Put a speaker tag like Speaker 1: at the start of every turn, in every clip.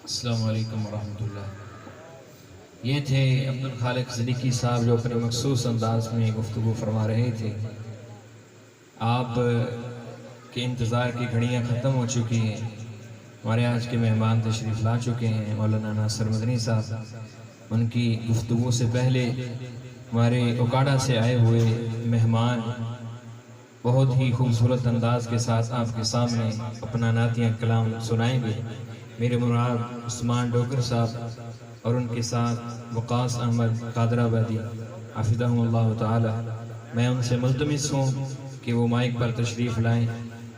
Speaker 1: السلام علیکم ورحمۃ اللہ۔ یہ تھے عبدالخالق صدیقی صاحب جو اپنے مخصوص انداز میں گفتگو فرما رہے تھے۔ آپ کے انتظار کی گھڑیاں ختم ہو چکی ہیں۔ ہمارے آج کے مہمان تشریف لا چکے ہیں مولانا ناصر مدنی صاحب۔ ان کی گفتگو سے پہلے ہمارے اوکاڑا سے آئے ہوئے مہمان بہت ہی خوبصورت انداز کے ساتھ آپ کے سامنے اپنا نعتیہ کلام سنائیں گے۔ میرے مراد عثمان ڈوگر صاحب اور ان کے ساتھ وقاص احمد قادر آبادی حفظہم اللہ تعالی۔ میں ان سے ملتمس ہوں کہ وہ مائک پر تشریف لائیں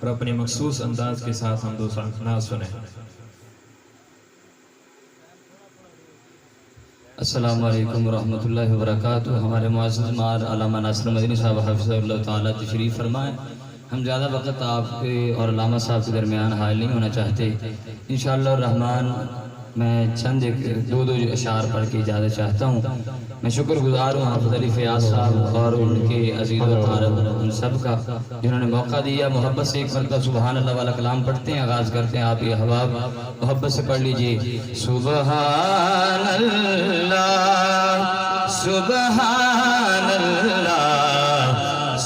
Speaker 1: اور اپنے مخصوص انداز کے ساتھ ہم نعت سنیں۔
Speaker 2: السلام علیکم ورحمۃ اللہ وبرکاتہ۔ ہمارے معزز مار علامہ ناصر مدنی صاحب حفظہ اللہ تعالیٰ تشریف فرمائیں۔ ہم زیادہ وقت آپ کے اور علامہ صاحب کے درمیان حائل نہیں ہونا چاہتے۔ انشاءاللہ الرحمن میں چند دو اشعار پڑھ کے اجازت چاہتا ہوں۔ میں شکر گزار ہوں حافظ علی فیاض صاحب اور ان کے عزیز و اقارب ان سب کا جنہوں نے موقع دیا۔ محبت سے ایک مرتبہ سبحان اللہ والا کلام پڑھتے ہیں، آغاز کرتے ہیں۔ آپ یہ احباب محبت سے پڑھ لیجئے۔ سبحان اللہ سبحان اللہ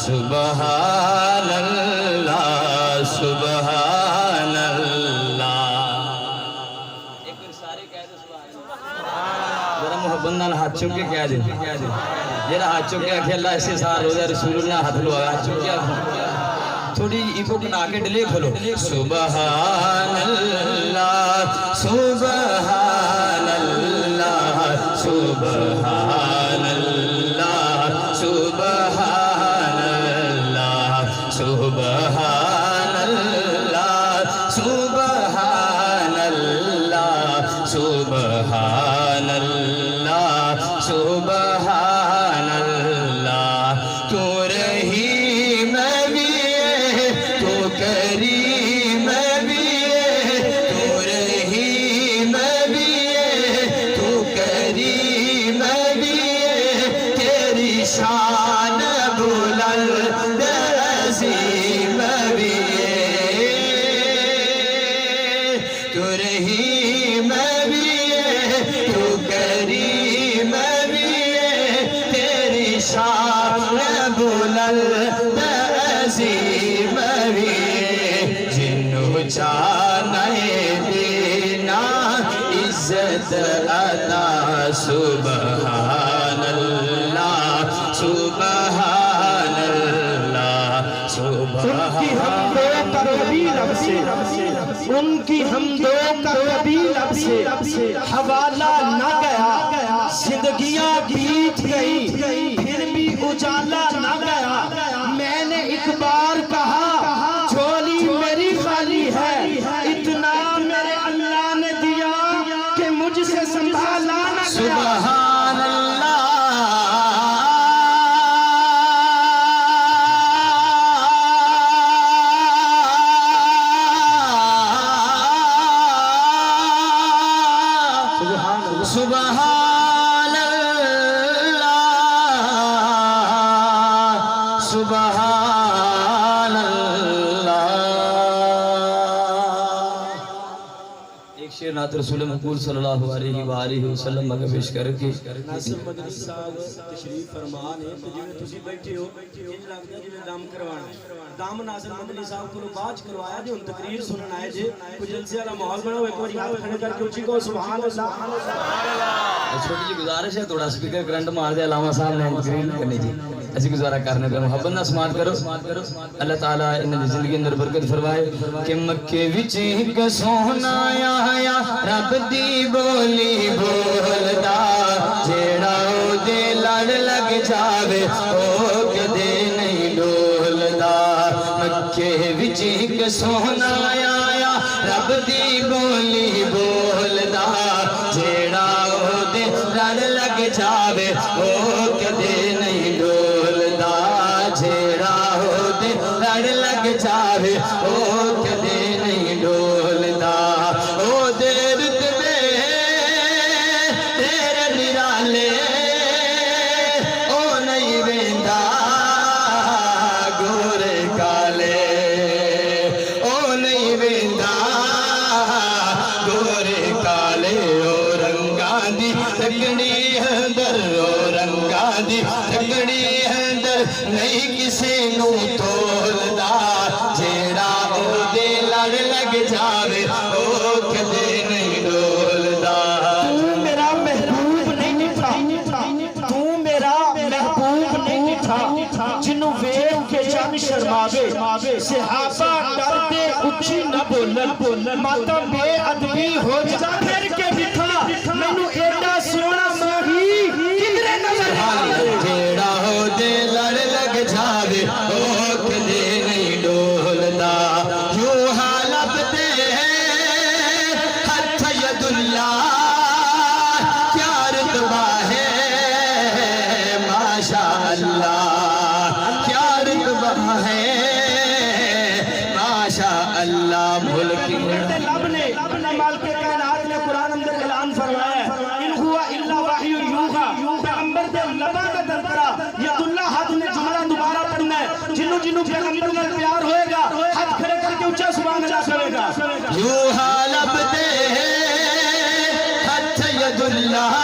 Speaker 2: سبحان اللہ سبحان اللہ۔ ایک بار سارے کہہ دو سبحان اللہ۔ ذرا محبت نال ہاتھ چک کے کہہ دو۔ جڑا ہاتھ چک کے کہ اللہ ایسے سار روزہ رسول اللہ ہاتھ لو ہاتھ چک کے تھوڑی ایکو بنا کے ڈلے کھولو۔ سبحان اللہ سبحان اللہ سبحان اللہ سبحان اللہ سبحان اللہ سبحان اللہ سبحان اللہ سبحان اللہ۔ تو رحیم بھی ہے تو کریم بھی ہے، تو رحیم بھی ہے تو کریم بھی ہے، تیری شان بلند عظیم بھی ہے، تو رحیم بھی ہے تو کریم بھی ہے، تیری شان بلند عظیم بھی ہے۔ جنو جانے دینا عزت عطا سبحان اللہ سبحان اللہ سبحان
Speaker 3: ان کی حمدوں کا کبھی لب سے حوالہ نہ گیا، زندگیاں بیت گئی پھر بھی اجالا نہ گیا۔ میں نے ایک بار کہا جھولی میری خالی ہے، اتنا میرے اللہ نے دیا کہ مجھ سے سنبھالا نہ گیا۔
Speaker 2: سبحان اللہ سبحان اللہ سبحان اللہ۔ ایک شعر نعت رسول مقبول صلی اللہ علیہ وآلہ وسلم کا پیش کر کے
Speaker 3: ناصر مدنی صاحب تشریف فرمان ہے تو جویں تسی بیٹھے ہو انج لگدا جویں دم کروانا دم ناصر مدنی صاحب کو باج کروایا جو تقریر سنن آئے جے کوئی جلسے والا ماحول بناؤ، ایک بار ہاتھ کھڑے کر کے اونچی کہو سبحان اللہ۔
Speaker 2: چھوٹی جی گزارش ہے تھوڑا سپیکر کرنٹ مار دے علامہ صاحب نے تقریر نہیں کرنی جی، ایسی گزارہ کرنے پہ محبت نہ سماعت کرو۔ اللہ تعالیٰ انہوں نے زندگی اندر برکت فرمائے کہ مکے وچ ایک سونا آیا رب دی بولی بولدا، جیڑا او دے لڑ لگ جاوے او کدے نہیں ڈولدا۔ مکے وچ ایک سونا آیا رب دی بولی بولدا، جیڑا او دے لڑ لگ جاوے او کدے نہیں ڈولدا، جیڑا او دے لڑ لگ جاوے او کدے نہیں ڈولدا۔ او دے رتبے تیرے نرالے او نہیں ویندا، گورے کالے او نہیں ویندا، گورے کالے دی تکڑی اندر او رنگا دی تکڑی اندر نہیں کسی نو تولدا جیڑا او دے لڑ لگ جاوے او کدے نہیں ڈولدا
Speaker 3: تو میرا محبوب نہیں تھا تو میرا محبوب نہیں تھا جنوں ویکھ کے جان شرماوے صحابہ ڈرتے اچھی نہ بولن ماتا بے ادبی ہو جا پھر کے بٹھا مینوں ایڈا سونا ماہی کدھرے نظر آوے
Speaker 2: جیڑا ہو دے لڑ لگ جاوے او کدے نہیں ڈولدا یوں حالب دے ہتھ ید اللہ کیا رتبہ ہے ماشاءاللہ کیا رتبہ ہے ماشاءاللہ ملک
Speaker 3: لب نے مالک کائنات نے قرآن اندر اعلان فرمایا ہے ان ہوا الا وحی یوحا پیغمبر دے لباں کا درکرا ید اللہ ہاتھ نے جملہ دوبارہ پڑھنا ہے جنوں پیغمبر کا پیار ہوئے گا ہاتھ کھڑے کر کے اونچا سبحان اللہ کرے گا
Speaker 2: یوحا لب دے ہتھ ید اللہ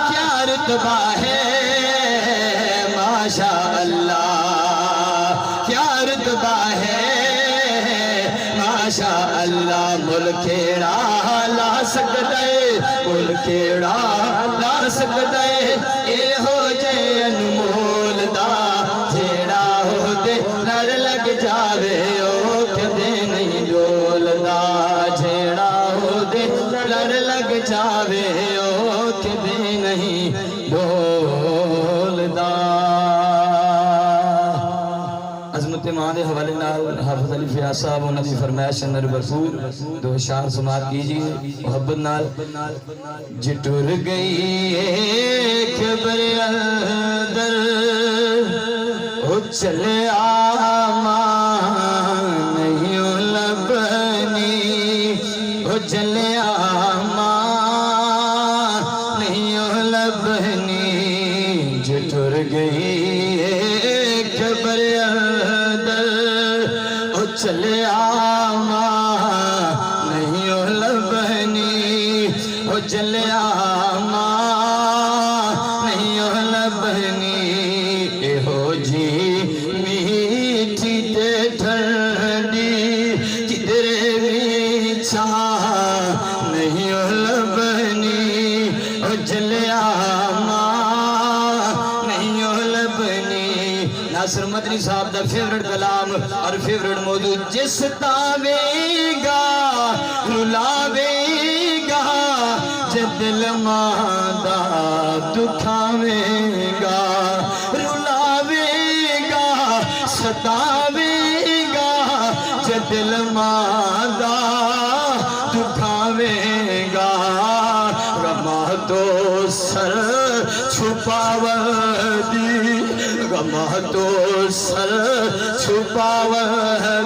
Speaker 2: کیا رتبہ ہے ماشاءاللہ کیا رتبہ ہے ماشاءاللہ ملکیڑا لا سکدے ملکیڑا لا سکدے اے ہو جے انمول دا جیڑا ہو دے لڑ لگ جاوے او کدے نہیں ڈولدا جیڑا ہو دے لڑ لگ جاوے او کدے نہیں ڈولدا عظمت ماں دے حوالے نال حافظ علی فیاض صاحب انہوں نے فرمائش اندر بھرپور دو اشعار سماعت کیجئے محبت نال جٹر گئی ایک بر اندر او چلے آمان نہیں لبنی او چلے آمان نہیں لبنی جٹر گئی ایک بر چلے آما نہیں لبنی او چلے آما نہیں لبنی اے ہو جی میٹھی تے ٹھنڈی کدھرے بھی چھاں نہیں لبنی او چلے آما نہیں لبنی ناصر مدنی صاحب دا فیورٹ کلام اور فیورٹ موضوع جس تاوے گا رلاوے گا جب دل ماندہ دکھاوے گا رلاوے گا ستاوے گا جب دل ماندہ دکھاوے گا غمہ تو سر چھپاوے دی غمہ تو سر چھپاوے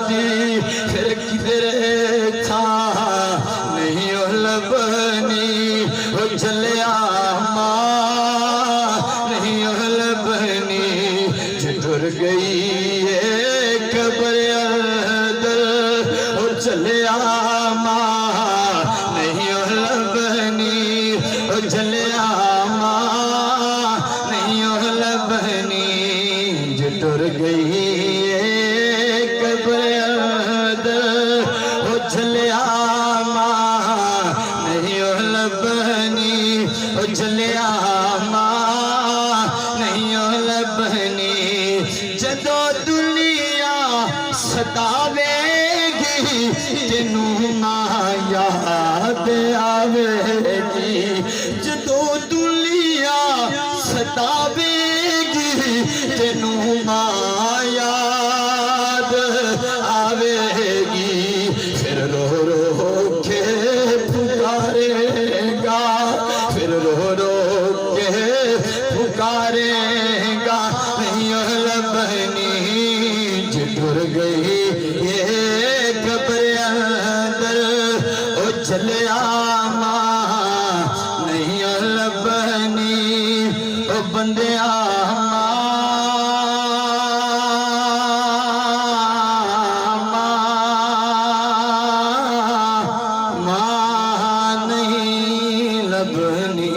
Speaker 2: دی پھر کدھرے تھا نہیں لبنی او چلے آما نہیں لبنی جٹر گئی ایک بر اندر او چلے آما نہیں لبنی او چلے آما نہیں لبنی جٹر گئی ایک بر اندر او چلے آما نہیں لبنی او چلے آما نہیں لبنی جدو دنیا ستاوے گی تینوں ماں یاد آوے گی جدو دنیا ستاوے گی تینوں ماں یاد آوے گی پھر رو رو کے پکارے گا پھر رو رو کے پکارے گا نہیں لبنی جٹر گئی ایک بر اندر او چلے آما نہیں لبنی او بندے آما مبنی